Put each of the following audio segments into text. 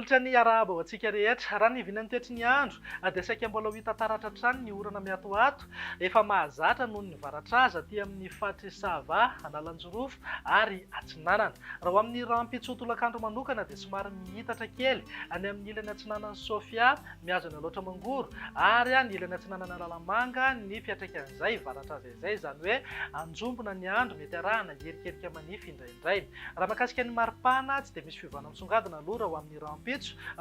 Olatra ny arahaba ho antsika rehetra raha ny vinany toetry ny andro dia saika mbola ho hita taratra hatrany ny orana miatoato efa mahazatra noho ny varatraza aty amin'ny fahatry Sava, Analanjorofo ary Atsinanana. Raha ho amin'ny rampitsotolakandro manokana dia somary mihitatra kely any amin'ny ilany atsinanan'ny Sofia miazo ny loatra mangoro ary ny ilany atsinanana Lalamanga ny fiatraikan'izay varatraza izay, izany hoe anjombona ny andro mety arahana herikerika manify indraindray. Raha mahakasika ny maripana tsy dia misy fiovana misongadina aloha raha ho amin'ny rampitso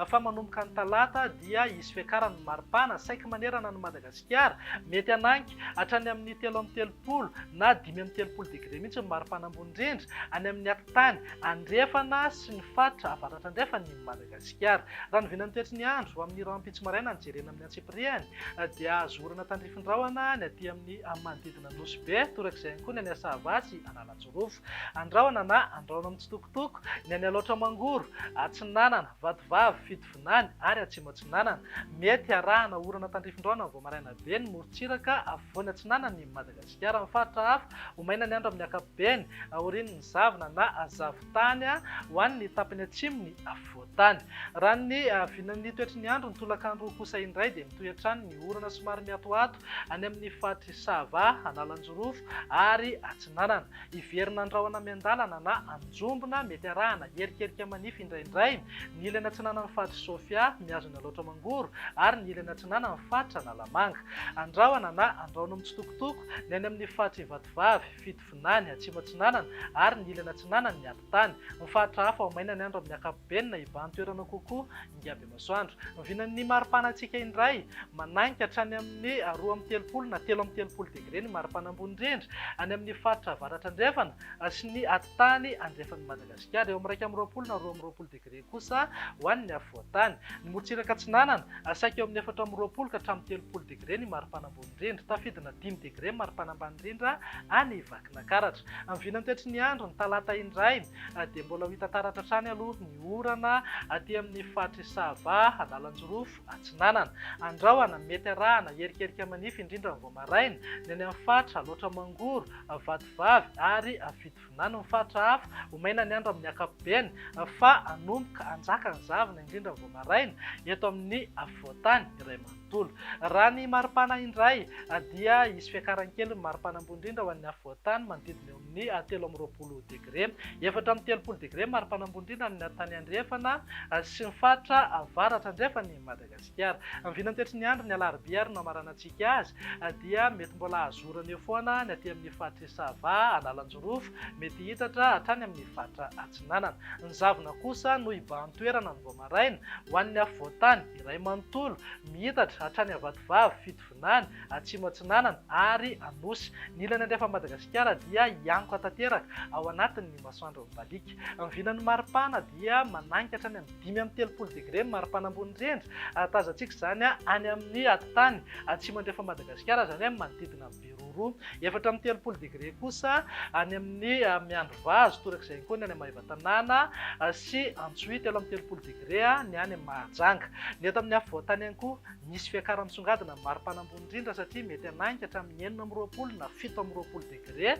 fa manomboka ny talata dia hisy fiakarany maripana saika manerana ny Madagasikara mety ananky hatrany amin'ny 3 na 5 degré mihitsy ny maripana ambony indrindra any amin'ny atitany andrefana sy ny fatra avaratra andrefa ny Madagasikara. Raha ny vinany toetry ny andro amin'ny rampitso maraina nijerena amin'ny Antsipiriany dia azo orana tandrifindraona ny aty amin'ny manodidina Nosy-be torak'izay koa ny any Sava sy Analanjorofo. Andraona na andraona mitsitokotoko ny any Aloatra Mangoro, Atsinanana, Vatovavy, Fitovinany ary Atsimo Atsinanana. Mety arahana orana tandrifindraona vao maraina be ny morontsiraka afovoany Atsinanana ny Madagasikara. Amin'ny faritra hafa ho maina ny andro amin'ny ankapobeny aorian'ny zavona na zavotany ho an'ny tapany atsimo ny afovoantany. Raha ny vinan'ny toetry ny andro ny tolakandro kosa indray dia mitohy hatrany ny orana somary miatoato any amin'ny fahatry Sava, Analanjorofo ary Atsinanana. Iverina andraona miandalana na anjombona mety arahana herikerika manify indraindray ny ilany atsinanan'ny fahatry Sofia miazo ny Aloatra Mangoro ary ny ilany atsinanan'ny fahatry Analamanga. Andraona na andraona mitsitokotoko ny any amin'ny fahatry Vatovavy, Fitovinany, Atsimo Atsinanana ary ny ilany atsinanany ny atitany. Ny fahatra hafa ho maina ny andro amin'ny ankapobeny na ivan-toerana kokoa Ingaby masoandro. Ny vinan'ny maripana antsika indray mananka hatrany amin'ny 2 na 3 degré ny maripana ambony indrindra any amin'ny faritra avaratra andrefana sy ny atitany andrefan'ny Madagasikara. Eo amin'ny 1 na 20 degré kosa ho an'ny afovoantany. Ny morontsiraka Atsinanana saika eo amin'ny 4 ka hatramin'ny 30 degré ny maripana ambony indrindra, tafidina 5 degré maripana ambany indrindra any Vakinankaratra. Amin'ny vinany toetry ny andro ny talata indray dia mbola ho hita taratra hatrany aloha ny orana aty amin'ny fahatry Sava, Analanjorofo, Atsinanana. Andraona mety arahana herikerika manify indrindra vao maraina ny any amin'ny fatra Aloatra Mangoro, Vatovavy ary Fitovinany. Ny fatra hafa ho maina ny andro amin'ny ankapobeny fa anomboka anjaka ny zavona indrindra vao maraina eto amin'ny afovoantany iray manontolo. Raha ny maripana indray dia hisy fiakaran-kely ny maripana ambony indrindra ho an'ny afovoantany manodidina eo amin'ny 13 degré, 4 degré maripana ambony indrindra ny tany andrefana sy ny fatra avaratra andrefan'ny Madagasikara. Amin'ny vinany toetry ny andro ny alarobia ary no amaranantsika azy dia mety mbola azo orana eo foana ny aty amin'ny fahatry Sava, Analanjorofo, mety hitatra hatrany amin'ny fatra Atsinanana. Ny zavona kosa no ibahan-toerana ny vao maraina ho an'ny afovoantany iray manontolo mihitatra hatrany Vatovavy, Fitovinany, Atsimo Atsinanana ary Anosy. Ny ilany andrefa Madagasikara dia hiankoka tanteraka ao anatin'ny masoandro mibalika. Amin'ny vinan'ny maripana dia mananka hatrany amin'ny 5 degré maripana ambony indrindra, tazantsika izany any amin'ny atitany atsimo andrefa Madagasikara, izany hoe manodidina Beroro. 4 degré kosa any amin'ny Miandro Vazo torak'izay koa ny any Maivatanana sy Antsohita, 30 degré ny any Mahajanga. Ny eto amin'ny afovoantany ihany koa misy fiakarany misongadina maripana ambony indrindra satria mety ananka hatramin'ny 4 na 20 degré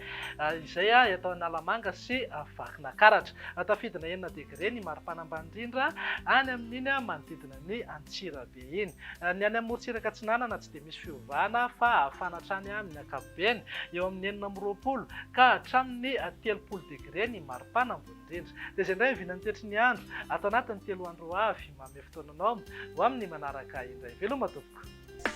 izay eto Analamanga sy Vakinankaratra. Tafidina 9 degré ny maripana ambany indrindra any amin'iny manodidina ny Antsirabe iny. Ny any amorontsiraka Atsinanana tsy dia misy fiovana fa hafana hatrany amin'ny ankapobeny eo amin'ny 20 ka hatramin'ny 30 degré ny maripana ambony indrindra. Dia izay indray ny vinany toetry ny andro ato anatin'ny 3 andro avy manome fotoananao ho amin'ny manaraka indray. Veloma tompoko.